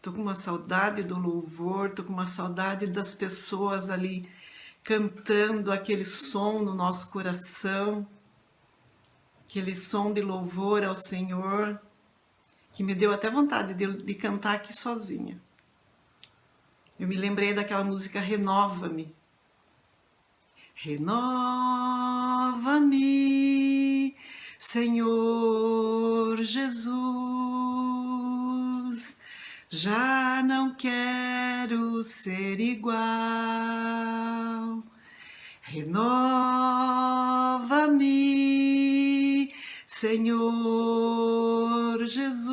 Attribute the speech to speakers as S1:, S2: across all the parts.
S1: Tô com uma saudade do louvor, tô com uma saudade das pessoas ali cantando aquele som no nosso coração, aquele som de louvor ao Senhor, que me deu até vontade de cantar aqui sozinha. Eu me lembrei daquela música Renova-me. Renova-me, Senhor Jesus, já não quero ser igual. Renova-me, Senhor Jesus,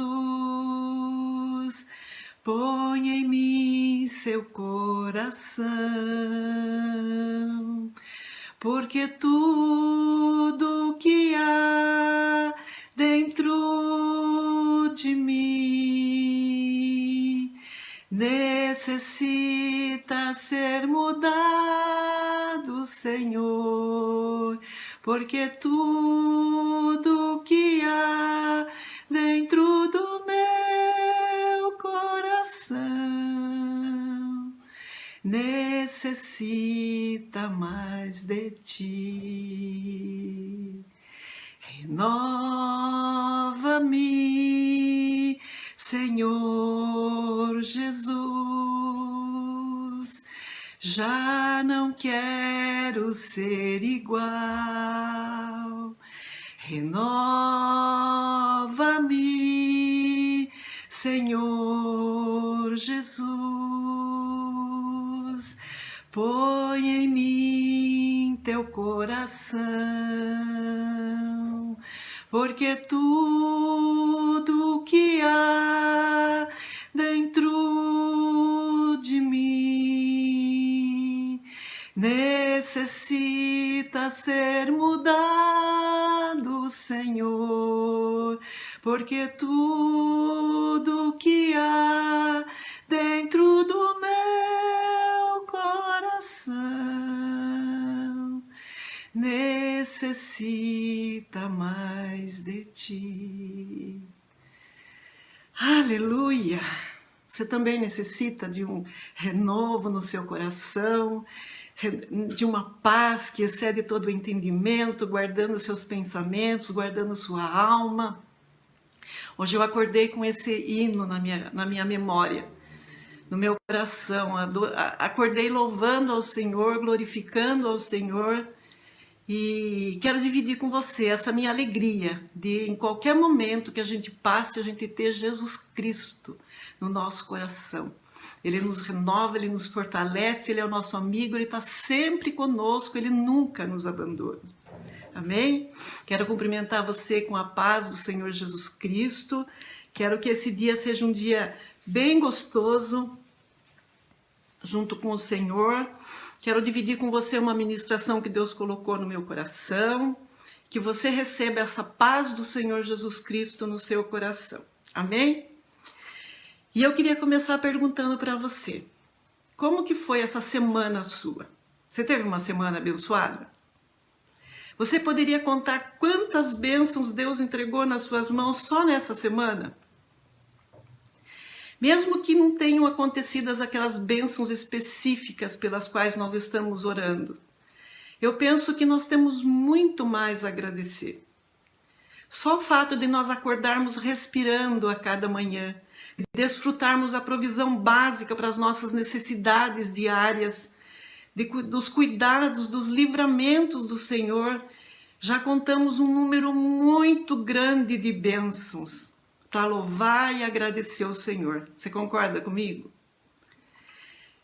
S1: põe em mim seu coração, porque tudo que há dentro de mim necessita ser mudado, Senhor, porque tudo que há dentro do meu coração necessita mais de ti. Renova-me, Senhor Jesus, já não quero ser igual. Renova-me, Senhor Jesus, põe em mim teu coração, porque tudo que há dentro de mim necessita ser mudado, Senhor, porque tudo que há dentro do meu coração necessita mais de ti. Aleluia! Você também necessita de um renovo no seu coração, de uma paz que excede todo o entendimento, guardando seus pensamentos, guardando sua alma. Hoje eu acordei com esse hino na minha memória, no meu coração. Acordei louvando ao Senhor, glorificando ao Senhor, e quero dividir com você essa minha alegria de, em qualquer momento que a gente passe, a gente ter Jesus Cristo no nosso coração. Ele nos renova, Ele nos fortalece, Ele é o nosso amigo, Ele está sempre conosco, Ele nunca nos abandona. Amém? Quero cumprimentar você com a paz do Senhor Jesus Cristo. Quero que esse dia seja um dia bem gostoso, junto com o Senhor. Quero dividir com você uma ministração que Deus colocou no meu coração, que você receba essa paz do Senhor Jesus Cristo no seu coração. Amém? E eu queria começar perguntando para você, como que foi essa semana sua? Você teve uma semana abençoada? Você poderia contar quantas bênçãos Deus entregou nas suas mãos só nessa semana? Mesmo que não tenham acontecido aquelas bênçãos específicas pelas quais nós estamos orando, eu penso que nós temos muito mais a agradecer. Só o fato de nós acordarmos respirando a cada manhã, de desfrutarmos a provisão básica para as nossas necessidades diárias, dos cuidados, dos livramentos do Senhor, já contamos um número muito grande de bênçãos para louvar e agradecer ao Senhor. Você concorda comigo?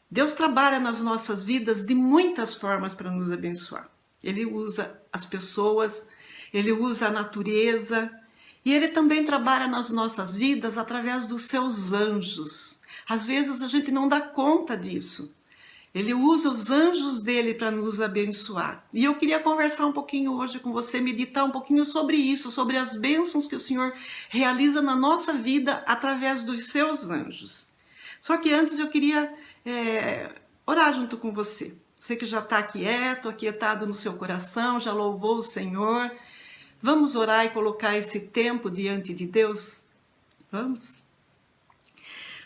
S1: Deus trabalha nas nossas vidas de muitas formas para nos abençoar. Ele usa as pessoas, Ele usa a natureza, e Ele também trabalha nas nossas vidas através dos seus anjos. Às vezes a gente não dá conta disso. Ele usa os anjos dele para nos abençoar. E eu queria conversar um pouquinho hoje com você, meditar um pouquinho sobre isso, sobre as bênçãos que o Senhor realiza na nossa vida através dos seus anjos. Só que antes eu queria orar junto com você. Você que já está quieto, aquietado no seu coração, já louvou o Senhor. Vamos orar e colocar esse tempo diante de Deus? Vamos?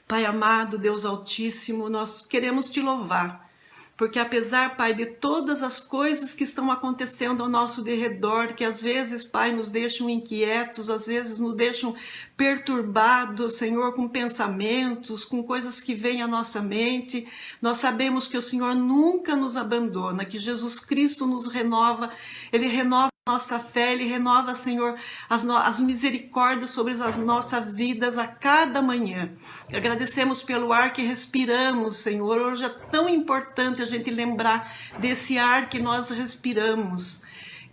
S1: Pai amado, Deus Altíssimo, nós queremos te louvar. Porque apesar, Pai, de todas as coisas que estão acontecendo ao nosso derredor, que às vezes, Pai, nos deixam inquietos, às vezes nos deixam perturbados, Senhor, com pensamentos, com coisas que vêm à nossa mente, nós sabemos que o Senhor nunca nos abandona, que Jesus Cristo nos renova, Ele renova nossa fé, Ele renova, Senhor, as misericórdias sobre as nossas vidas a cada manhã. Agradecemos pelo ar que respiramos, Senhor. Hoje é tão importante a gente lembrar desse ar que nós respiramos.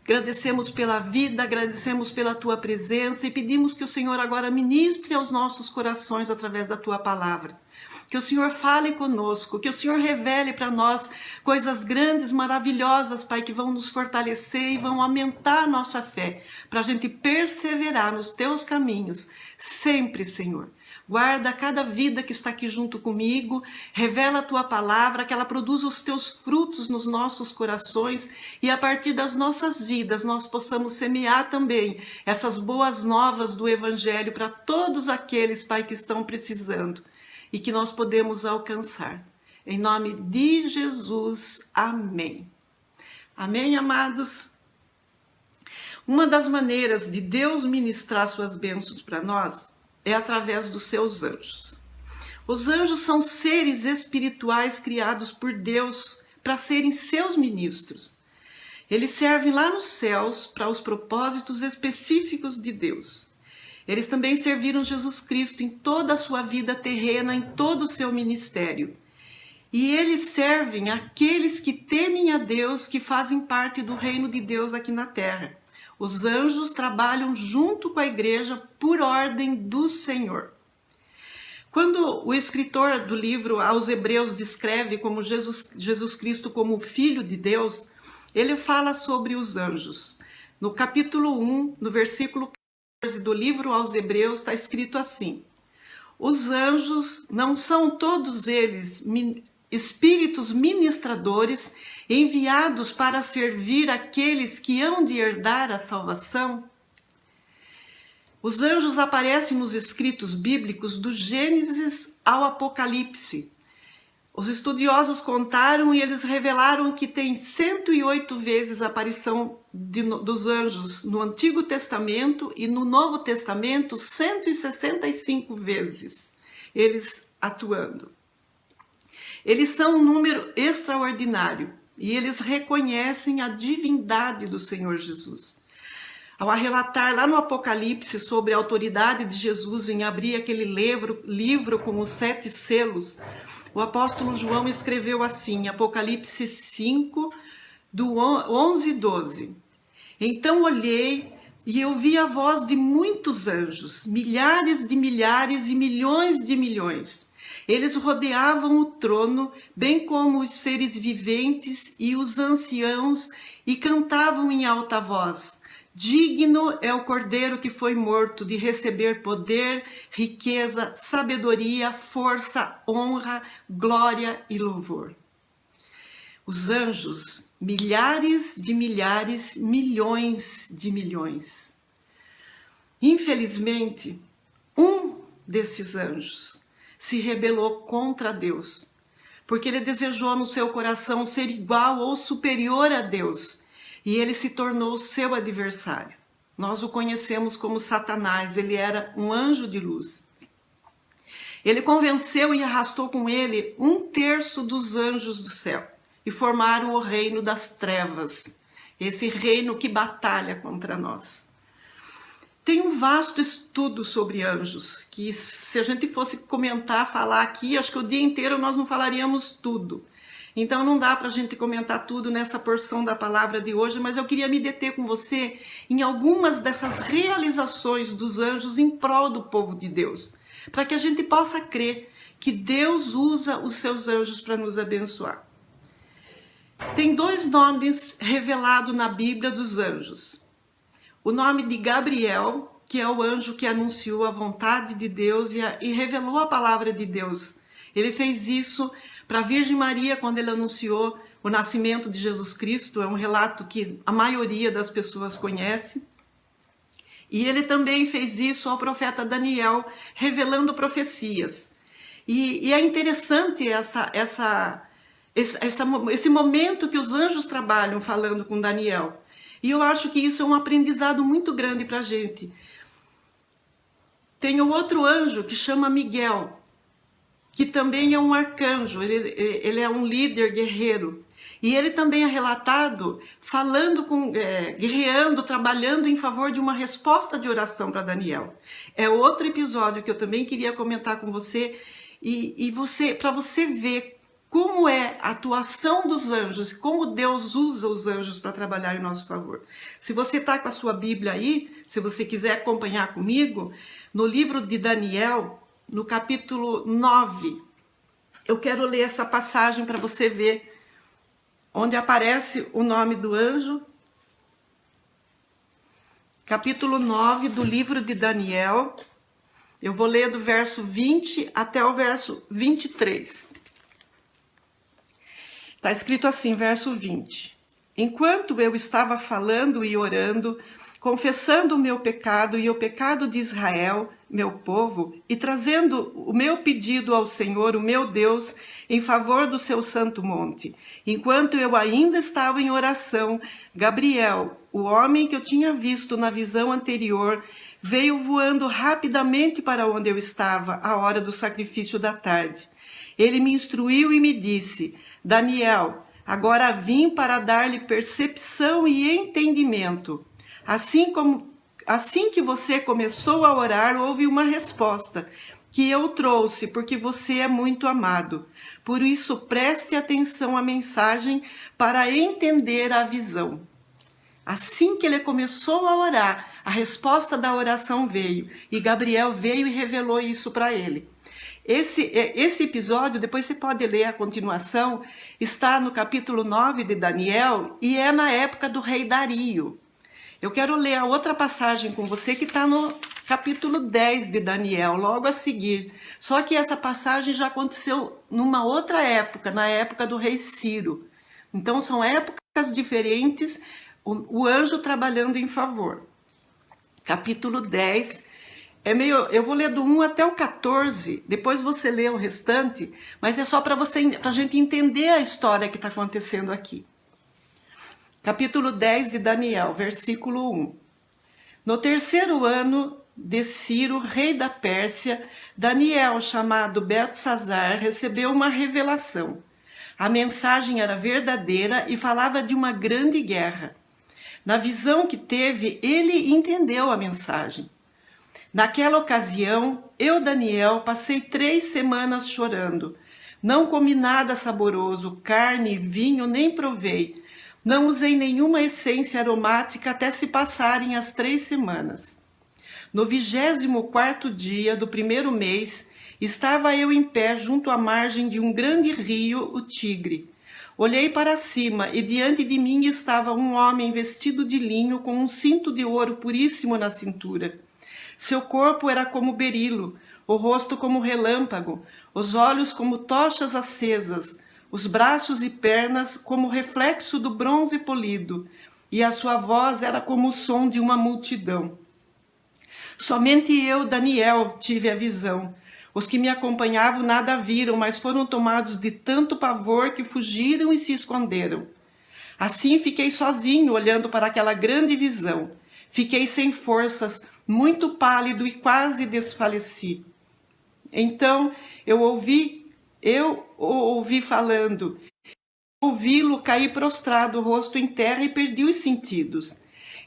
S1: Agradecemos pela vida, agradecemos pela Tua presença e pedimos que o Senhor agora ministre aos nossos corações através da Tua palavra. Que o Senhor fale conosco, que o Senhor revele para nós coisas grandes, maravilhosas, Pai, que vão nos fortalecer e vão aumentar a nossa fé, para a gente perseverar nos Teus caminhos, sempre, Senhor. Guarda cada vida que está aqui junto comigo, revela a Tua palavra, que ela produza os Teus frutos nos nossos corações e a partir das nossas vidas nós possamos semear também essas boas novas do Evangelho para todos aqueles, Pai, que estão precisando e que nós podemos alcançar. Em nome de Jesus, amém. Amém, amados? Uma das maneiras de Deus ministrar suas bênçãos para nós é através dos seus anjos. Os anjos são seres espirituais criados por Deus para serem seus ministros. Eles servem lá nos céus para os propósitos específicos de Deus. Eles também serviram Jesus Cristo em toda a sua vida terrena, em todo o seu ministério. E eles servem aqueles que temem a Deus, que fazem parte do reino de Deus aqui na terra. Os anjos trabalham junto com a igreja por ordem do Senhor. Quando o escritor do livro aos Hebreus descreve como Jesus Cristo como o Filho de Deus, ele fala sobre os anjos. No capítulo 1, no versículo 14 do livro aos Hebreus, está escrito assim: os anjos não são todos eles espíritos ministradores enviados para servir aqueles que hão de herdar a salvação? Os anjos aparecem nos escritos bíblicos do Gênesis ao Apocalipse. Os estudiosos contaram e eles revelaram que tem 108 vezes a aparição dos anjos no Antigo Testamento e no Novo Testamento 165 vezes eles atuando. Eles são um número extraordinário e eles reconhecem a divindade do Senhor Jesus. Ao relatar lá no Apocalipse sobre a autoridade de Jesus em abrir aquele livro com os 7 selos, o apóstolo João escreveu assim, Apocalipse 5, do 11 e 12. Então olhei e eu vi a voz de muitos anjos, milhares de milhares e milhões de milhões. Eles rodeavam o trono, bem como os seres viventes e os anciãos, e cantavam em alta voz: digno é o Cordeiro que foi morto de receber poder, riqueza, sabedoria, força, honra, glória e louvor. Os anjos, milhares de milhares, milhões de milhões. Infelizmente, um desses anjos se rebelou contra Deus, porque ele desejou no seu coração ser igual ou superior a Deus, e ele se tornou seu adversário. Nós o conhecemos como Satanás, ele era um anjo de luz. Ele convenceu e arrastou com ele 1/3 dos anjos do céu, e formaram o reino das trevas, esse reino que batalha contra nós. Tem um vasto estudo sobre anjos, que se a gente fosse comentar, falar aqui, acho que o dia inteiro nós não falaríamos tudo. Então não dá para a gente comentar tudo nessa porção da palavra de hoje, mas eu queria me deter com você em algumas dessas realizações dos anjos em prol do povo de Deus, para que a gente possa crer que Deus usa os seus anjos para nos abençoar. Tem 2 nomes revelados na Bíblia dos anjos. O nome de Gabriel, que é o anjo que anunciou a vontade de Deus e revelou a palavra de Deus. Ele fez isso para a Virgem Maria quando ele anunciou o nascimento de Jesus Cristo. É um relato que a maioria das pessoas conhece. E ele também fez isso ao profeta Daniel, revelando profecias. E é interessante esse momento que os anjos trabalham falando com Daniel. E eu acho que isso é um aprendizado muito grande para a gente. Tem o outro anjo que chama Miguel, que também é um arcanjo, ele é um líder guerreiro. E ele também é relatado falando guerreando, trabalhando em favor de uma resposta de oração para Daniel. É outro episódio que eu também queria comentar com você, para você ver como é a atuação dos anjos, como Deus usa os anjos para trabalhar em nosso favor. Se você está com a sua Bíblia aí, se você quiser acompanhar comigo, no livro de Daniel, no capítulo 9, eu quero ler essa passagem para você ver onde aparece o nome do anjo. Capítulo 9 do livro de Daniel. Eu vou ler do verso 20 até o verso 23. Está escrito assim, verso 20. Enquanto eu estava falando e orando, confessando o meu pecado e o pecado de Israel, meu povo, e trazendo o meu pedido ao Senhor, o meu Deus, em favor do seu santo monte. Enquanto eu ainda estava em oração, Gabriel, o homem que eu tinha visto na visão anterior, veio voando rapidamente para onde eu estava, à hora do sacrifício da tarde. Ele me instruiu e me disse: Daniel, agora vim para dar-lhe percepção e entendimento. Assim que você começou a orar, houve uma resposta que eu trouxe, porque você é muito amado. Por isso, preste atenção à mensagem para entender a visão. Assim que ele começou a orar, a resposta da oração veio, e Gabriel veio e revelou isso para ele. Esse episódio, depois você pode ler a continuação, está no capítulo 9 de Daniel, e é na época do rei Dario. Eu quero ler a outra passagem com você que está no capítulo 10 de Daniel, logo a seguir. Só que essa passagem já aconteceu numa outra época, na época do rei Ciro. Então são épocas diferentes, o anjo trabalhando em favor. Capítulo 10, eu vou ler do 1 até o 14, depois você lê o restante, mas é só para a gente entender a história que está acontecendo aqui. Capítulo 10 de Daniel, versículo 1. No terceiro ano de Ciro, rei da Pérsia, Daniel, chamado Beltesazar, recebeu uma revelação. A mensagem era verdadeira e falava de uma grande guerra. Na visão que teve, ele entendeu a mensagem. Naquela ocasião, eu, Daniel, passei 3 semanas chorando. Não comi nada saboroso, carne, vinho, nem provei. Não usei nenhuma essência aromática até se passarem as 3 semanas. No 24º dia do primeiro mês, estava eu em pé junto à margem de um grande rio, o Tigre. Olhei para cima e diante de mim estava um homem vestido de linho com um cinto de ouro puríssimo na cintura. Seu corpo era como berilo, o rosto como relâmpago, os olhos como tochas acesas, os braços e pernas como reflexo do bronze polido, e a sua voz era como o som de uma multidão. Somente eu, Daniel, tive a visão. Os que me acompanhavam nada viram, mas foram tomados de tanto pavor que fugiram e se esconderam. Assim fiquei sozinho, olhando para aquela grande visão. Fiquei sem forças, muito pálido e quase desfaleci. Então eu ouvi falando. Ouvi-lo cair prostrado, o rosto em terra, e perdi os sentidos.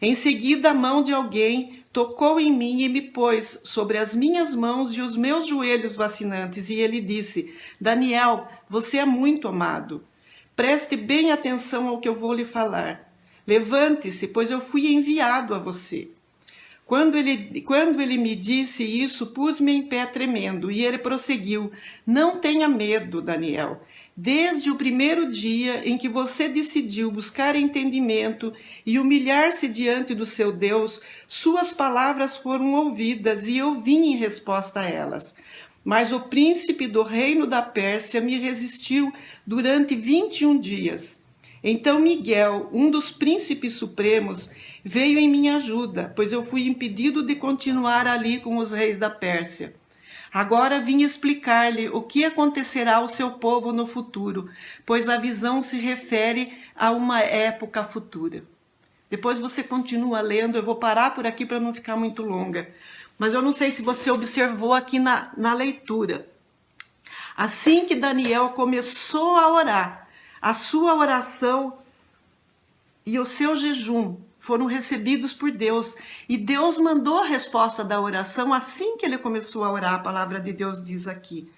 S1: Em seguida, a mão de alguém tocou em mim e me pôs sobre as minhas mãos e os meus joelhos vacilantes, e ele disse: Daniel, você é muito amado. Preste bem atenção ao que eu vou lhe falar. Levante-se, pois eu fui enviado a você. Quando ele me disse isso, pus-me em pé tremendo, e ele prosseguiu: Não tenha medo, Daniel. Desde o primeiro dia em que você decidiu buscar entendimento e humilhar-se diante do seu Deus, suas palavras foram ouvidas e eu vim em resposta a elas. Mas o príncipe do reino da Pérsia me resistiu durante 21 dias. Então Miguel, um dos príncipes supremos, veio em minha ajuda, pois eu fui impedido de continuar ali com os reis da Pérsia. Agora vim explicar-lhe o que acontecerá ao seu povo no futuro, pois a visão se refere a uma época futura. Depois você continua lendo, eu vou parar por aqui para não ficar muito longa. Mas eu não sei se você observou aqui na leitura. Assim que Daniel começou a orar, a sua oração e o seu jejum foram recebidos por Deus. E Deus mandou a resposta da oração assim que ele começou a orar, a palavra de Deus diz aqui.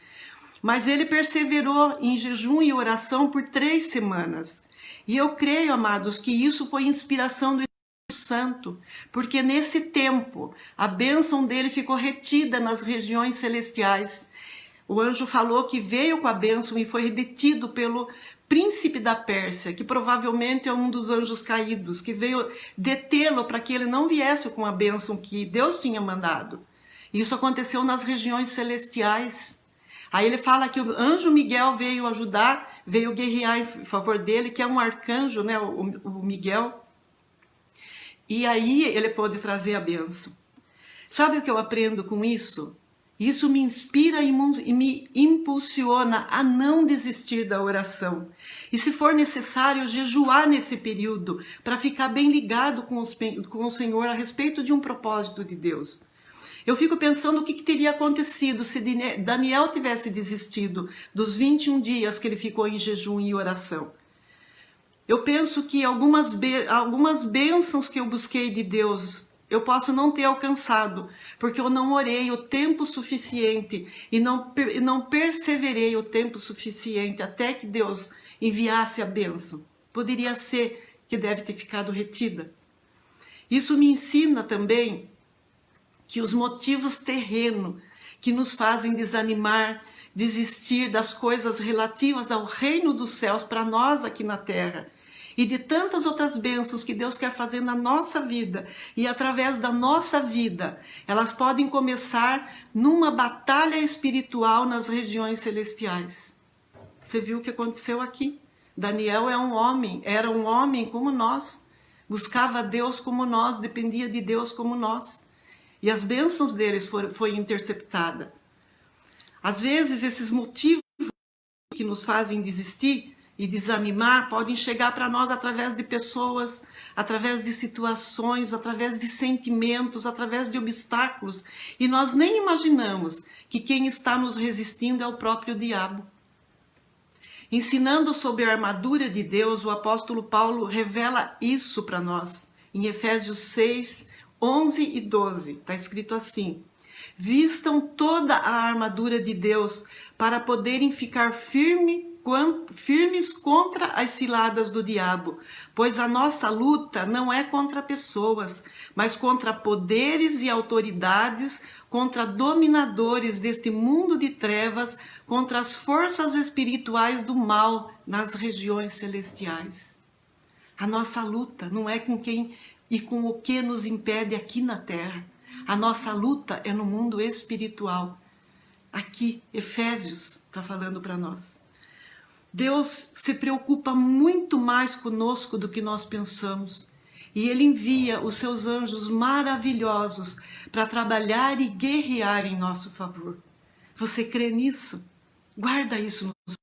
S1: Mas ele perseverou em jejum e oração por 3 semanas. E eu creio, amados, que isso foi inspiração do Espírito Santo, porque nesse tempo a bênção dele ficou retida nas regiões celestiais. O anjo falou que veio com a bênção e foi detido pelo príncipe da Pérsia, que provavelmente é um dos anjos caídos, que veio detê-lo para que ele não viesse com a bênção que Deus tinha mandado. Isso aconteceu nas regiões celestiais. Aí ele fala que o anjo Miguel veio ajudar, veio guerrear em favor dele, que é um arcanjo, né, o Miguel. E aí ele pôde trazer a bênção. Sabe o que eu aprendo com isso? Isso me inspira e me impulsiona a não desistir da oração. E se for necessário, jejuar nesse período, para ficar bem ligado com o Senhor a respeito de um propósito de Deus. Eu fico pensando o que teria acontecido se Daniel tivesse desistido dos 21 dias que ele ficou em jejum e oração. Eu penso que algumas bênçãos que eu busquei de Deus, eu posso não ter alcançado, porque eu não orei o tempo suficiente e não perseverei o tempo suficiente até que Deus enviasse a bênção. Poderia ser que deve ter ficado retida. Isso me ensina também que os motivos terrenos que nos fazem desanimar, desistir das coisas relativas ao reino dos céus para nós aqui na terra, e de tantas outras bênçãos que Deus quer fazer na nossa vida e através da nossa vida, elas podem começar numa batalha espiritual nas regiões celestiais. Você viu o que aconteceu aqui? Daniel era um homem como nós, buscava Deus como nós, dependia de Deus como nós. E as bênçãos deles foi interceptada. Às vezes esses motivos que nos fazem desistir e desanimar podem chegar para nós através de pessoas, através de situações, através de sentimentos, através de obstáculos. E nós nem imaginamos que quem está nos resistindo é o próprio diabo. Ensinando sobre a armadura de Deus, o apóstolo Paulo revela isso para nós. Em Efésios 6, 11 e 12, está escrito assim: vistam toda a armadura de Deus para poderem ficar firmes contra as ciladas do diabo, pois a nossa luta não é contra pessoas, mas contra poderes e autoridades, contra dominadores deste mundo de trevas, contra as forças espirituais do mal nas regiões celestiais. A nossa luta não é com quem e com o que nos impede aqui na terra. A nossa luta é no mundo espiritual. Aqui, Efésios está falando para nós. Deus se preocupa muito mais conosco do que nós pensamos. E Ele envia os seus anjos maravilhosos para trabalhar e guerrear em nosso favor. Você crê nisso? Guarda isso no seu.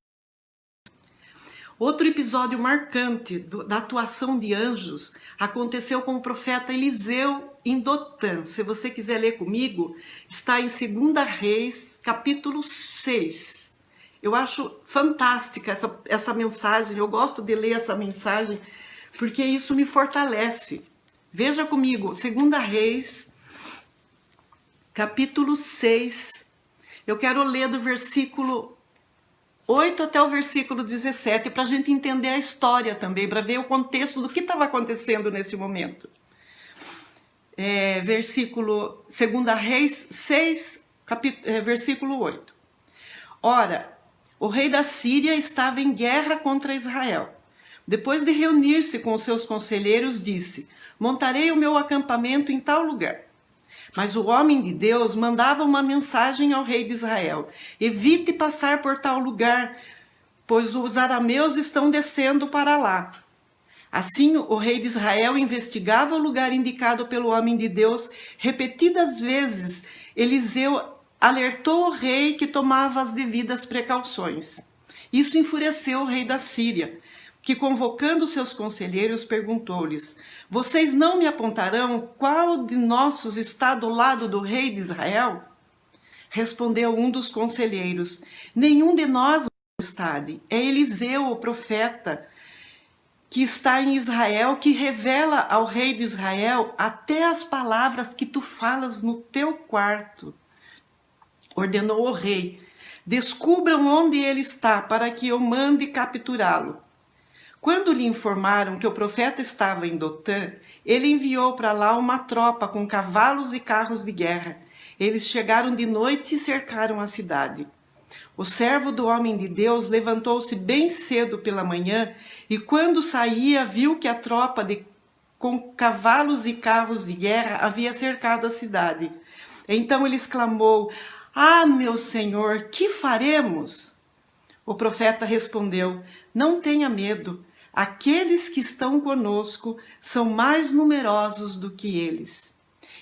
S1: Outro episódio marcante da atuação de anjos aconteceu com o profeta Eliseu em Dotã. Se você quiser ler comigo, está em 2 Reis, capítulo 6. Eu acho fantástica essa mensagem, eu gosto de ler essa mensagem, porque isso me fortalece. Veja comigo, 2 Reis, capítulo 6. Eu quero ler do versículo 8 até o versículo 17, para a gente entender a história também, para ver o contexto do que estava acontecendo nesse momento. Versículo 2 Reis 6, versículo 8. Ora, o rei da Síria estava em guerra contra Israel. Depois de reunir-se com os seus conselheiros, disse: montarei o meu acampamento em tal lugar. Mas o homem de Deus mandava uma mensagem ao rei de Israel: evite passar por tal lugar, pois os arameus estão descendo para lá. Assim, o rei de Israel investigava o lugar indicado pelo homem de Deus. Repetidas vezes, Eliseu alertou o rei que tomava as devidas precauções. Isso enfureceu o rei da Síria, que, convocando seus conselheiros, perguntou-lhes: vocês não me apontarão qual de nossos está do lado do rei de Israel? Respondeu um dos conselheiros: nenhum de nós, majestade, é Eliseu, o profeta, que está em Israel, que revela ao rei de Israel até as palavras que tu falas no teu quarto. Ordenou o rei: descubram onde ele está, para que eu mande capturá-lo. Quando lhe informaram que o profeta estava em Dotã, ele enviou para lá uma tropa com cavalos e carros de guerra. Eles chegaram de noite e cercaram a cidade. O servo do homem de Deus levantou-se bem cedo pela manhã e, quando saía, viu que a tropa com cavalos e carros de guerra havia cercado a cidade. Então ele exclamou: ah, meu senhor, que faremos? O profeta respondeu: não tenha medo. Aqueles que estão conosco são mais numerosos do que eles.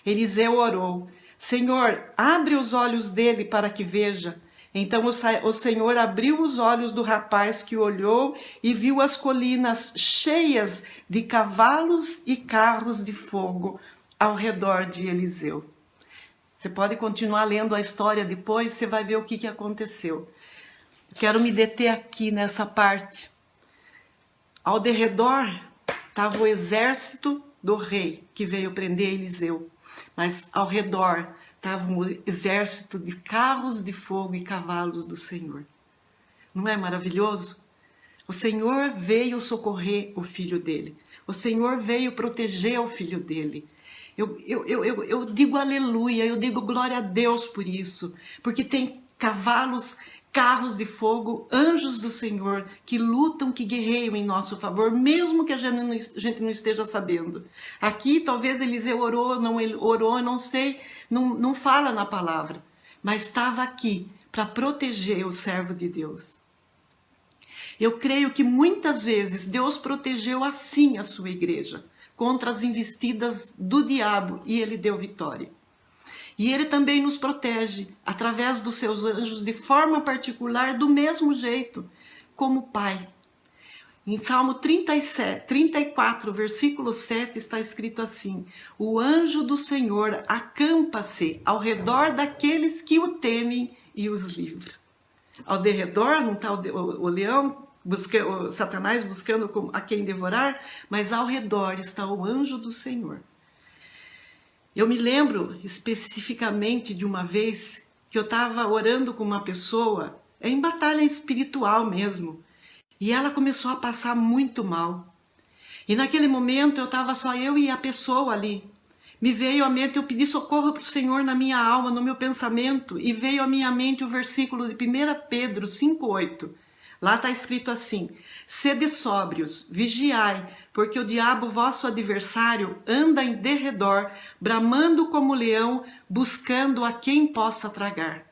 S1: Eliseu orou: Senhor, abre os olhos dele para que veja. Então o Senhor abriu os olhos do rapaz, que olhou e viu as colinas cheias de cavalos e carros de fogo ao redor de Eliseu. Você pode continuar lendo a história depois, você vai ver o que aconteceu. Quero me deter aqui nessa parte. Ao derredor estava o exército do rei que veio prender Eliseu, mas ao redor estava um exército de carros de fogo e cavalos do Senhor. Não é maravilhoso? O Senhor veio socorrer o filho dele. O Senhor veio proteger o filho dele. Eu digo aleluia, eu digo glória a Deus por isso, porque tem cavalos, carros de fogo, anjos do Senhor que lutam, que guerreiam em nosso favor, mesmo que a gente não esteja sabendo. Aqui talvez Eliseu orou, não sei, não fala na palavra, mas estava aqui para proteger o servo de Deus. Eu creio que muitas vezes Deus protegeu assim a sua igreja contra as investidas do diabo e ele deu vitória. E ele também nos protege através dos seus anjos de forma particular, do mesmo jeito, como Pai. Em Salmo 34, versículo 7, está escrito assim: o anjo do Senhor acampa-se ao redor daqueles que o temem e os livra. Ao derredor não está o leão, o Satanás buscando a quem devorar, mas ao redor está o anjo do Senhor. Eu me lembro especificamente de uma vez que eu estava orando com uma pessoa, em batalha espiritual mesmo, e ela começou a passar muito mal. E naquele momento eu estava só eu e a pessoa ali. Me veio à mente, eu pedi socorro para o Senhor na minha alma, no meu pensamento, e veio à minha mente o versículo de 1 Pedro 5,8. Lá está escrito assim: sede sóbrios, vigiai, porque o diabo, vosso adversário, anda em derredor, bramando como leão, buscando a quem possa tragar.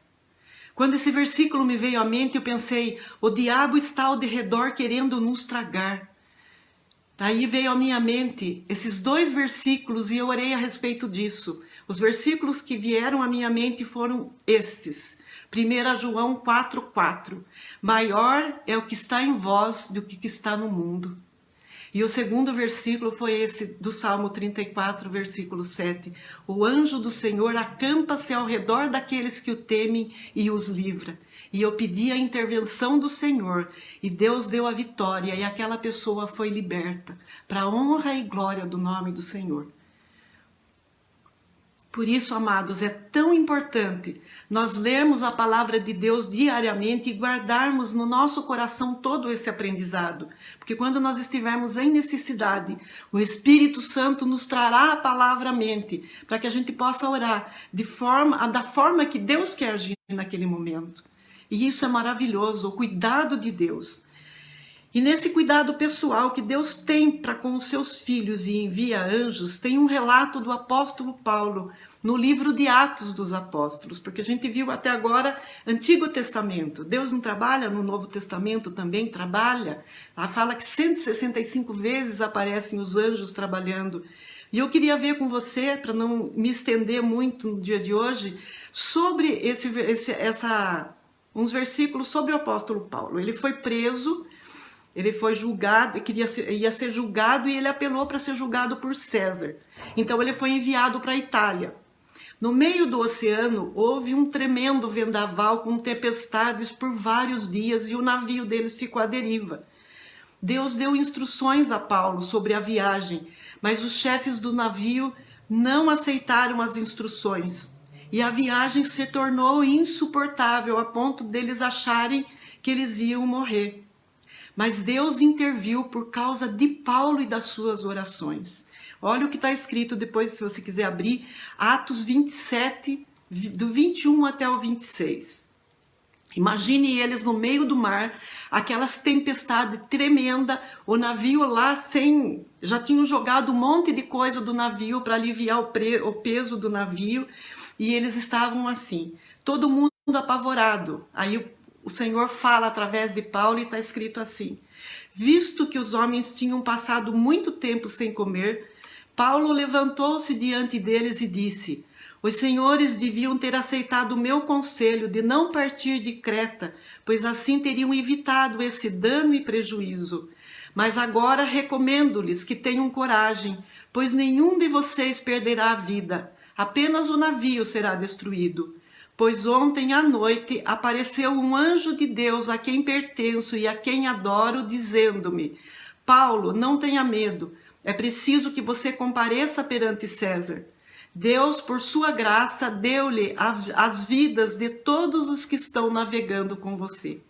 S1: Quando esse versículo me veio à mente, eu pensei: o diabo está ao derredor querendo nos tragar. Daí veio à minha mente esses dois versículos e eu orei a respeito disso. Os versículos que vieram à minha mente foram estes. 1 João 4,4. Maior é o que está em vós do que está no mundo. E o segundo versículo foi esse do Salmo 34, versículo 7. O anjo do Senhor acampa-se ao redor daqueles que o temem e os livra. E eu pedi a intervenção do Senhor, e Deus deu a vitória, e aquela pessoa foi liberta, para a honra e glória do nome do Senhor. Por isso, amados, é tão importante nós lermos a palavra de Deus diariamente e guardarmos no nosso coração todo esse aprendizado. Porque quando nós estivermos em necessidade, o Espírito Santo nos trará a palavra à mente, para que a gente possa orar da forma que Deus quer agir naquele momento. E isso é maravilhoso, o cuidado de Deus. E nesse cuidado pessoal que Deus tem para com os seus filhos e envia anjos, tem um relato do apóstolo Paulo no livro de Atos dos Apóstolos, porque a gente viu até agora Antigo Testamento. Deus não trabalha no Novo Testamento? Também trabalha. Ela fala que 165 vezes aparecem os anjos trabalhando. E eu queria ver com você, para não me estender muito no dia de hoje, sobre uns versículos sobre o apóstolo Paulo. Ele foi preso, ele foi julgado, ia ser julgado e ele apelou para ser julgado por César. Então ele foi enviado para a Itália. No meio do oceano, houve um tremendo vendaval com tempestades por vários dias e o navio deles ficou à deriva. Deus deu instruções a Paulo sobre a viagem, mas os chefes do navio não aceitaram as instruções. E a viagem se tornou insuportável a ponto deles acharem que eles iam morrer. Mas Deus interviu por causa de Paulo e das suas orações. Olha o que está escrito depois, se você quiser abrir, Atos 27, do 21 até o 26. Imagine eles no meio do mar, aquelas tempestades tremendas, o navio lá já tinham jogado um monte de coisa do navio para aliviar o peso do navio, e eles estavam assim, todo mundo apavorado. Aí o Senhor fala através de Paulo e está escrito assim: visto que os homens tinham passado muito tempo sem comer, Paulo levantou-se diante deles e disse: os senhores deviam ter aceitado o meu conselho de não partir de Creta, pois assim teriam evitado esse dano e prejuízo. Mas agora recomendo-lhes que tenham coragem, pois nenhum de vocês perderá a vida, apenas o navio será destruído. Pois ontem à noite apareceu um anjo de Deus a quem pertenço e a quem adoro, dizendo-me: Paulo, não tenha medo, é preciso que você compareça perante César. Deus, por sua graça, deu-lhe as vidas de todos os que estão navegando com você.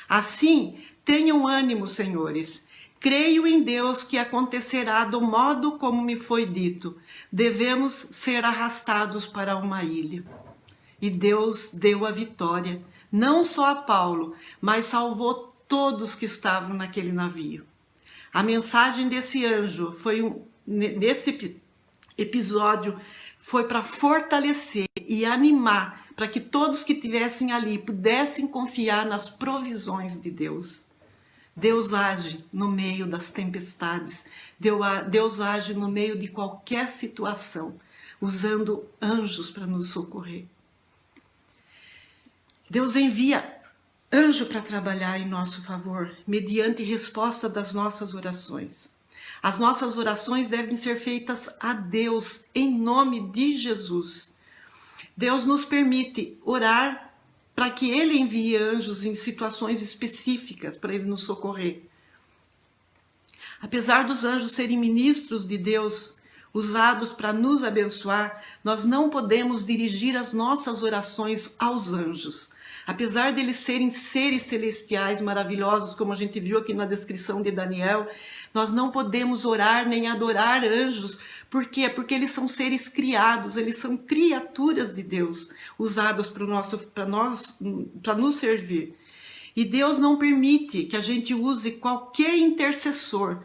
S1: Assim, tenham ânimo, senhores. Creio em Deus que acontecerá do modo como me foi dito. Devemos ser arrastados para uma ilha. E Deus deu a vitória, não só a Paulo, mas salvou todos que estavam naquele navio. A mensagem desse anjo nesse episódio foi para fortalecer e animar para que todos que estivessem ali pudessem confiar nas provisões de Deus. Deus age no meio das tempestades, Deus age no meio de qualquer situação, usando anjos para nos socorrer. Deus envia anjo para trabalhar em nosso favor, mediante resposta das nossas orações. As nossas orações devem ser feitas a Deus, em nome de Jesus. Deus nos permite orar para que Ele envie anjos em situações específicas para Ele nos socorrer. Apesar dos anjos serem ministros de Deus, usados para nos abençoar, nós não podemos dirigir as nossas orações aos anjos. Apesar deles serem seres celestiais maravilhosos, como a gente viu aqui na descrição de Daniel, nós não podemos orar nem adorar anjos. Por quê? Porque eles são seres criados, eles são criaturas de Deus, usados para nos servir. E Deus não permite que a gente use qualquer intercessor,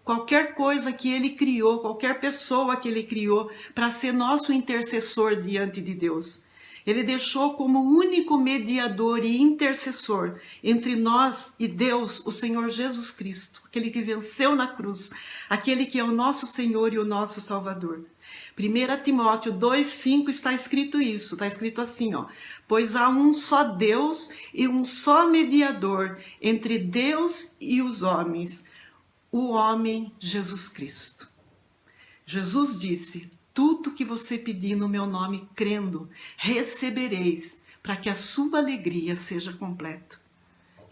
S1: qualquer coisa que Ele criou, qualquer pessoa que Ele criou, para ser nosso intercessor diante de Deus. Ele deixou como único mediador e intercessor entre nós e Deus, o Senhor Jesus Cristo, aquele que venceu na cruz, aquele que é o nosso Senhor e o nosso Salvador. 1 Timóteo 2,5 está escrito isso, está escrito assim, pois há um só Deus e um só mediador entre Deus e os homens, o homem Jesus Cristo. Jesus disse: tudo que você pedir no meu nome, crendo, recebereis, para que a sua alegria seja completa.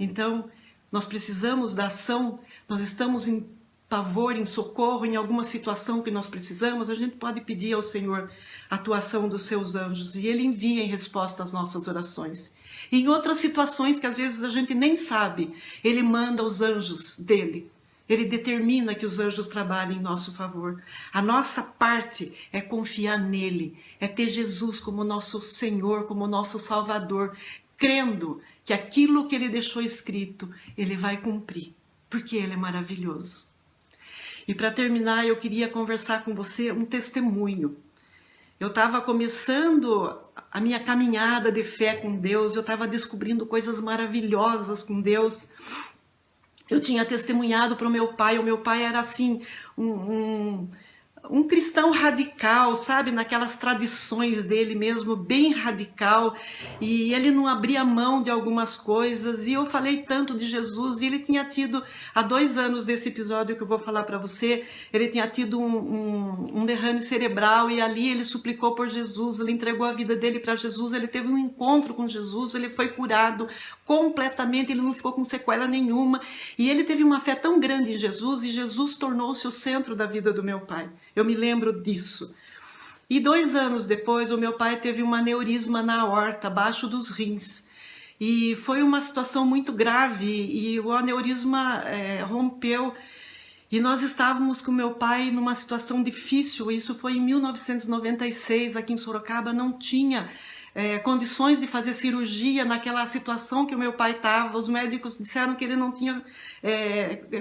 S1: Então, nós precisamos da ação, nós estamos em pavor, em socorro, em alguma situação que nós precisamos, a gente pode pedir ao Senhor a atuação dos seus anjos, e Ele envia em resposta às nossas orações. E em outras situações que às vezes a gente nem sabe, Ele manda os anjos dele. Ele determina que os anjos trabalhem em nosso favor. A nossa parte é confiar nele, é ter Jesus como nosso Senhor, como nosso Salvador, crendo que aquilo que Ele deixou escrito, Ele vai cumprir, porque Ele é maravilhoso. E para terminar, eu queria conversar com você um testemunho. Eu estava começando a minha caminhada de fé com Deus, eu estava descobrindo coisas maravilhosas com Deus. Eu tinha testemunhado para o meu pai era assim, um um cristão radical, sabe, naquelas tradições dele mesmo, bem radical, e ele não abria mão de algumas coisas, e eu falei tanto de Jesus, e ele tinha tido, há 2 anos desse episódio que eu vou falar para você, ele tinha tido um derrame cerebral, e ali ele suplicou por Jesus, ele entregou a vida dele para Jesus, ele teve um encontro com Jesus, ele foi curado completamente, ele não ficou com sequela nenhuma, e ele teve uma fé tão grande em Jesus, e Jesus tornou-se o centro da vida do meu pai. Eu me lembro disso. E 2 anos depois, o meu pai teve um aneurisma na aorta, abaixo dos rins. E foi uma situação muito grave, e o aneurisma rompeu. E nós estávamos com meu pai numa situação difícil, isso foi em 1996, aqui em Sorocaba, não tinha condições de fazer cirurgia naquela situação que o meu pai estava. Os médicos disseram que ele não tinha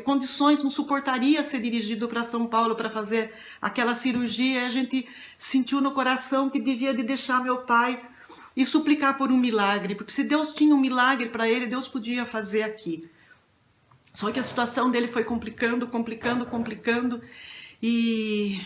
S1: condições, não suportaria ser dirigido para São Paulo para fazer aquela cirurgia. E a gente sentiu no coração que devia de deixar meu pai e suplicar por um milagre, porque se Deus tinha um milagre para ele, Deus podia fazer aqui. Só que a situação dele foi complicando, e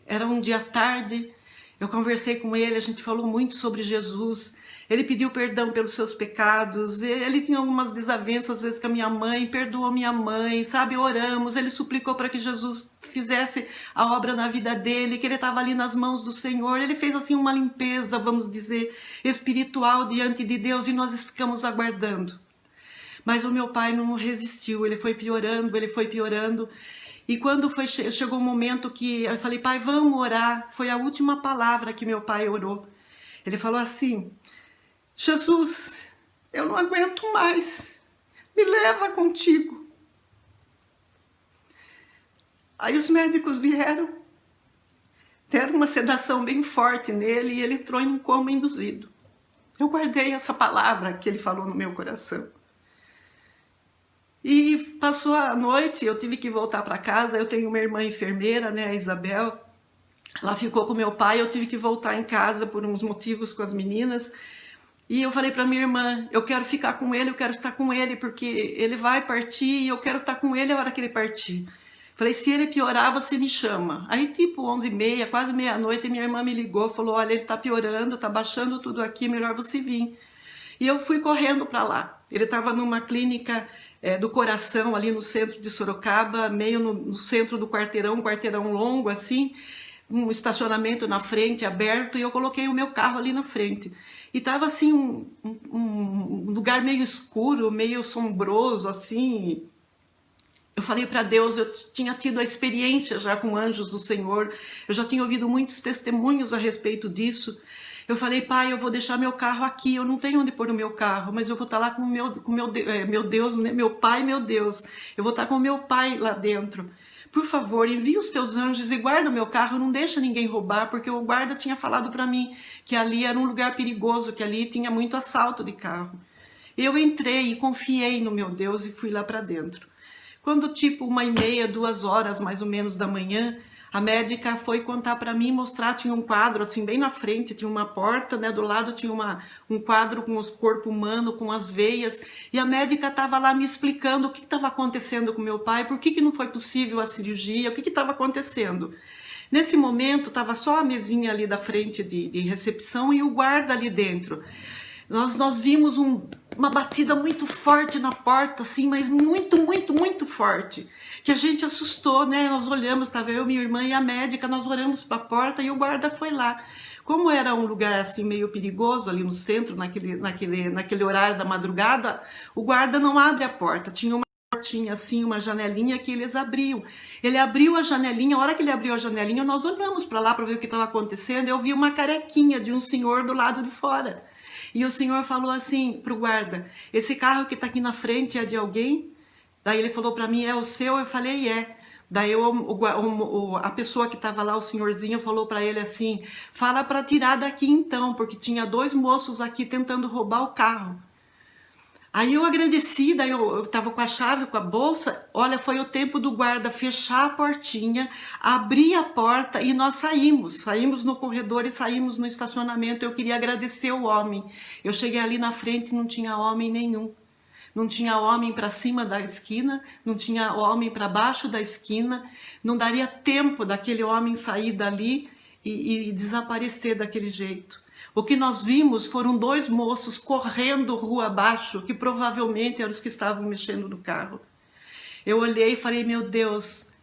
S1: era um dia tarde. Eu conversei com ele, a gente falou muito sobre Jesus, ele pediu perdão pelos seus pecados, ele tinha algumas desavenças às vezes com a minha mãe, perdoou minha mãe, sabe, oramos, ele suplicou para que Jesus fizesse a obra na vida dele, que ele estava ali nas mãos do Senhor, ele fez assim uma limpeza, vamos dizer, espiritual diante de Deus, e nós ficamos aguardando. Mas o meu pai não resistiu, ele foi piorando, e quando chegou um momento que eu falei, pai, vamos orar, foi a última palavra que meu pai orou. Ele falou assim, Jesus, eu não aguento mais, me leva contigo. Aí os médicos vieram, deram uma sedação bem forte nele, e ele entrou em um coma induzido. Eu guardei essa palavra que ele falou no meu coração. E passou a noite, eu tive que voltar para casa, eu tenho uma irmã enfermeira, né, a Isabel, ela ficou com meu pai, eu tive que voltar em casa por uns motivos com as meninas, e eu falei para minha irmã, eu quero ficar com ele, eu quero estar com ele, porque ele vai partir e eu quero estar com ele a hora que ele partir. Falei, se ele piorar, você me chama. Aí tipo 11h30, quase meia-noite, minha irmã me ligou, falou, olha, ele tá piorando, tá baixando tudo aqui, melhor você vir. E eu fui correndo para lá, ele estava numa clínica do coração, ali no centro de Sorocaba, meio no centro do quarteirão, um quarteirão longo assim, um estacionamento na frente, aberto, e eu coloquei o meu carro ali na frente. E tava assim, um lugar meio escuro, meio sombroso, assim. Eu falei para Deus, eu tinha tido a experiência já com anjos do Senhor, eu já tinha ouvido muitos testemunhos a respeito disso. Eu falei, pai, eu vou deixar meu carro aqui, eu não tenho onde pôr o meu carro, mas eu vou estar lá com meu Deus, meu pai, meu Deus. Eu vou estar com meu pai lá dentro. Por favor, envia os teus anjos e guarda o meu carro, não deixa ninguém roubar, porque o guarda tinha falado para mim que ali era um lugar perigoso, que ali tinha muito assalto de carro. Eu entrei e confiei no meu Deus e fui lá para dentro. Quando tipo 1h30, 2 horas mais ou menos da manhã, a médica foi contar para mim, mostrar, tinha um quadro assim bem na frente, tinha uma porta, né, do lado tinha um quadro com os corpo humano, com as veias, e a médica estava lá me explicando o que estava acontecendo com meu pai, por que não foi possível a cirurgia, o que estava acontecendo. Nesse momento estava só a mesinha ali da frente de recepção e o guarda ali dentro. Nós vimos uma batida muito forte na porta, assim, mas muito forte, que a gente assustou, né? Nós olhamos, estava eu, minha irmã e a médica, nós olhamos para a porta e o guarda foi lá. Como era um lugar assim meio perigoso ali no centro, naquele horário da madrugada, o guarda não abre a porta, tinha uma portinha assim, uma janelinha que eles abriam. Ele abriu a janelinha, a hora que ele abriu a janelinha, nós olhamos para lá para ver o que estava acontecendo, eu vi uma carequinha de um senhor do lado de fora. E o senhor falou assim pro guarda, esse carro que está aqui na frente é de alguém? Daí ele falou para mim, é o seu? Eu falei, é. Daí a pessoa que estava lá, o senhorzinho, falou para ele assim, fala para tirar daqui então, porque tinha 2 moços aqui tentando roubar o carro. Aí eu agradeci, daí eu estava com a chave, com a bolsa, olha, foi o tempo do guarda fechar a portinha, abrir a porta e nós saímos no corredor e saímos no estacionamento. Eu queria agradecer o homem, eu cheguei ali na frente e não tinha homem nenhum. Não tinha homem para cima da esquina, não tinha homem para baixo da esquina, não daria tempo daquele homem sair dali e desaparecer daquele jeito. O que nós vimos foram 2 moços correndo rua abaixo, que provavelmente eram os que estavam mexendo no carro. Eu olhei e falei, meu Deus,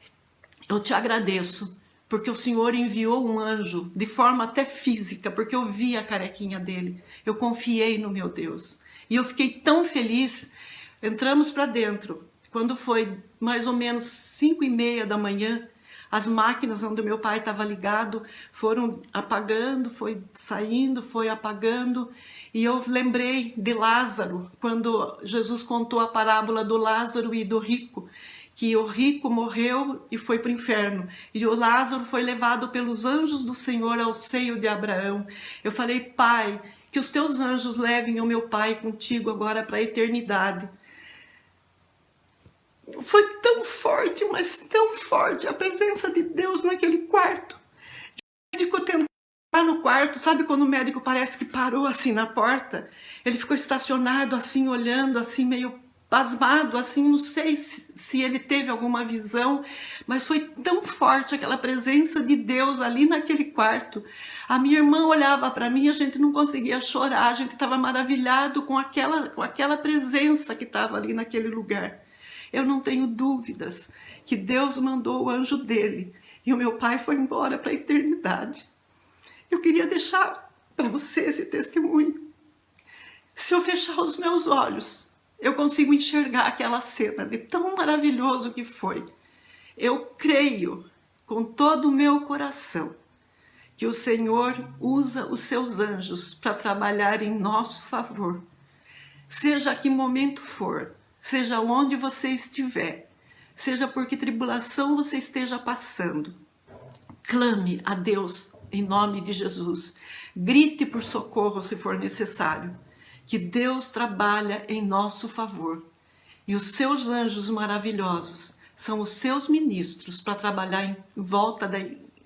S1: eu te agradeço, porque o Senhor enviou um anjo, de forma até física, porque eu vi a carequinha dele. Eu confiei no meu Deus. E eu fiquei tão feliz. Entramos para dentro. Quando foi mais ou menos 5h30 da manhã, as máquinas onde meu pai estava ligado foram apagando, foi saindo, foi apagando. E eu lembrei de Lázaro, quando Jesus contou a parábola do Lázaro e do rico, que o rico morreu e foi para o inferno, e o Lázaro foi levado pelos anjos do Senhor ao seio de Abraão. Eu falei, Pai, que os teus anjos levem o meu pai contigo agora para a eternidade. Foi tão forte, mas tão forte a presença de Deus naquele quarto. O médico tentou entrar no quarto, sabe quando o médico parece que parou assim na porta? Ele ficou estacionado assim, olhando assim, meio pasmado, assim, não sei se ele teve alguma visão, mas foi tão forte aquela presença de Deus ali naquele quarto. A minha irmã olhava para mim, a gente não conseguia chorar, a gente estava maravilhado com aquela presença que estava ali naquele lugar. Eu não tenho dúvidas que Deus mandou o anjo dele e o meu pai foi embora para a eternidade. Eu queria deixar para você esse testemunho. Se eu fechar os meus olhos, eu consigo enxergar aquela cena de tão maravilhoso que foi. Eu creio com todo o meu coração que o Senhor usa os seus anjos para trabalhar em nosso favor. Seja a que momento for, seja onde você estiver, seja por que tribulação você esteja passando, clame a Deus em nome de Jesus. Grite por socorro se for necessário, que Deus trabalha em nosso favor. E os seus anjos maravilhosos são os seus ministros para trabalhar em volta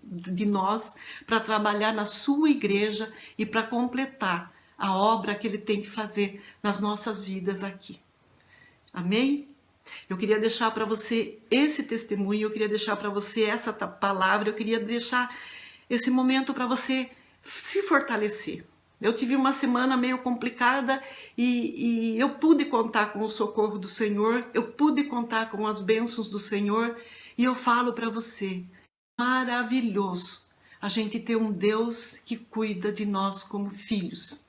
S1: de nós, para trabalhar na sua igreja e para completar a obra que Ele tem que fazer nas nossas vidas aqui. Amém? Eu queria deixar para você esse testemunho, eu queria deixar para você essa palavra, eu queria deixar esse momento para você se fortalecer. Eu tive uma semana meio complicada e eu pude contar com o socorro do Senhor, eu pude contar com as bênçãos do Senhor e eu falo para você, maravilhoso a gente ter um Deus que cuida de nós como filhos,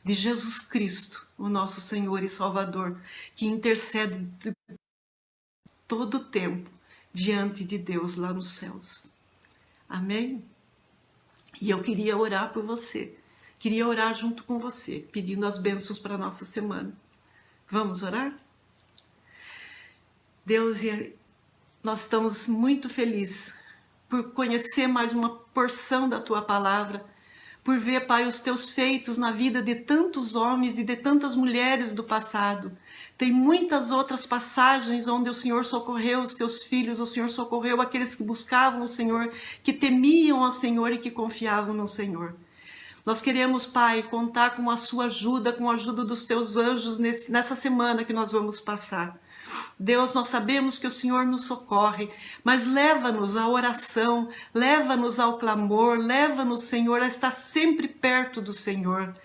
S1: de Jesus Cristo, o nosso Senhor e Salvador, que intercede todo o tempo diante de Deus lá nos céus. Amém? E eu queria orar por você. Queria orar junto com você, pedindo as bênçãos para a nossa semana. Vamos orar? Deus, nós estamos muito felizes por conhecer mais uma porção da Tua Palavra, por ver, Pai, os Teus feitos na vida de tantos homens e de tantas mulheres do passado. Tem muitas outras passagens onde o Senhor socorreu os Teus filhos, o Senhor socorreu aqueles que buscavam o Senhor, que temiam ao Senhor e que confiavam no Senhor. Nós queremos, Pai, contar com a sua ajuda, com a ajuda dos Teus anjos nessa semana que nós vamos passar. Deus, nós sabemos que o Senhor nos socorre, mas leva-nos à oração, leva-nos ao clamor, leva-nos, Senhor, a estar sempre perto do Senhor.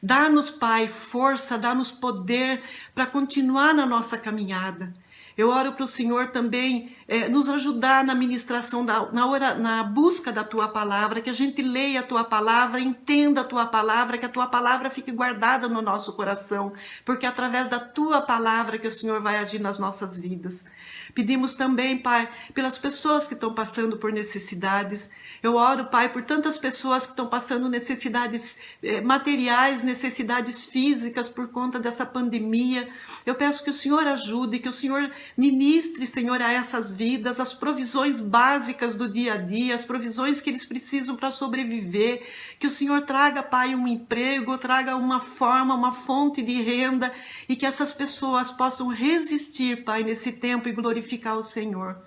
S1: Dá-nos, Pai, força, dá-nos poder para continuar na nossa caminhada. Eu oro para o Senhor também nos ajudar na ministração, na busca da Tua Palavra, que a gente leia a Tua Palavra, entenda a Tua Palavra, que a Tua Palavra fique guardada no nosso coração, porque é através da Tua Palavra que o Senhor vai agir nas nossas vidas. Pedimos também, Pai, pelas pessoas que estão passando por necessidades. Eu oro, Pai, por tantas pessoas que estão passando necessidades materiais, necessidades físicas por conta dessa pandemia. Eu peço que o Senhor ajude, que o Senhor ministre, Senhor, a essas vidas, as provisões básicas do dia a dia, as provisões que eles precisam para sobreviver. Que o Senhor traga, Pai, um emprego, traga uma forma, uma fonte de renda e que essas pessoas possam resistir, Pai, nesse tempo e glorificar o Senhor.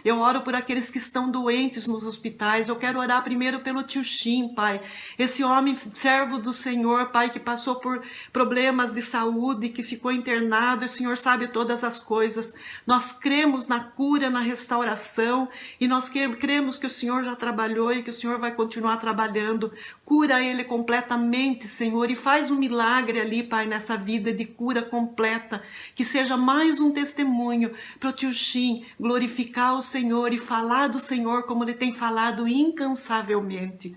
S1: Eu oro por aqueles que estão doentes nos hospitais. Eu quero orar primeiro pelo tio Shin, Pai. Esse homem servo do Senhor, Pai, que passou por problemas de saúde, que ficou internado. O Senhor sabe todas as coisas. Nós cremos na cura, na restauração, e nós cremos que o Senhor já trabalhou e que o Senhor vai continuar trabalhando. Cura ele completamente, Senhor, e faz um milagre ali, Pai, nessa vida de cura completa, que seja mais um testemunho para o tio Shin glorificar o Senhor e falar do Senhor como ele tem falado incansavelmente.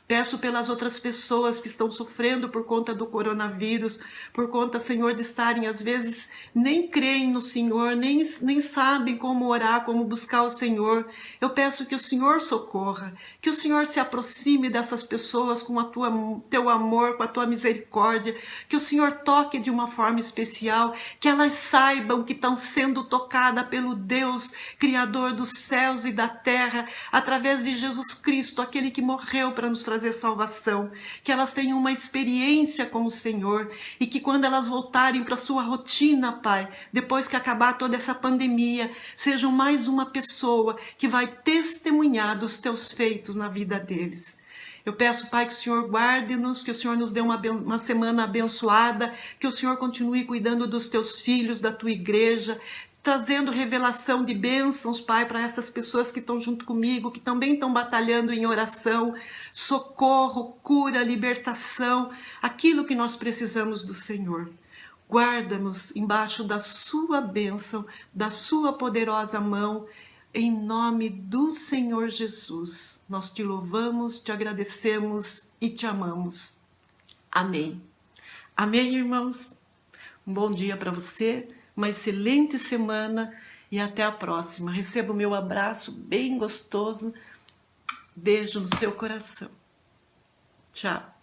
S1: Peço pelas outras pessoas que estão sofrendo por conta do coronavírus, por conta, Senhor, de estarem, às vezes, nem creem no Senhor, nem sabem como orar, como buscar o Senhor. Eu peço que o Senhor socorra, que o Senhor se aproxime dessas pessoas com teu amor, com a tua misericórdia, que o Senhor toque de uma forma especial, que elas saibam que estão sendo tocadas pelo Deus, Criador dos céus e da terra, através de Jesus Cristo, aquele que morreu para nos trazer salvação, que elas tenham uma experiência com o Senhor e que quando elas voltarem para a sua rotina, Pai, depois que acabar toda essa pandemia, sejam mais uma pessoa que vai testemunhar dos teus feitos na vida deles. Eu peço, Pai, que o Senhor guarde-nos, que o Senhor nos dê uma semana abençoada, que o Senhor continue cuidando dos teus filhos, da tua igreja, trazendo revelação de bênçãos, Pai, para essas pessoas que estão junto comigo, que também estão batalhando em oração, socorro, cura, libertação, aquilo que nós precisamos do Senhor. Guarda-nos embaixo da sua bênção, da sua poderosa mão, em nome do Senhor Jesus. Nós te louvamos, te agradecemos e te amamos. Amém. Amém, irmãos? Um bom dia para você. Uma excelente semana e até a próxima. Receba o meu abraço bem gostoso. Beijo no seu coração. Tchau.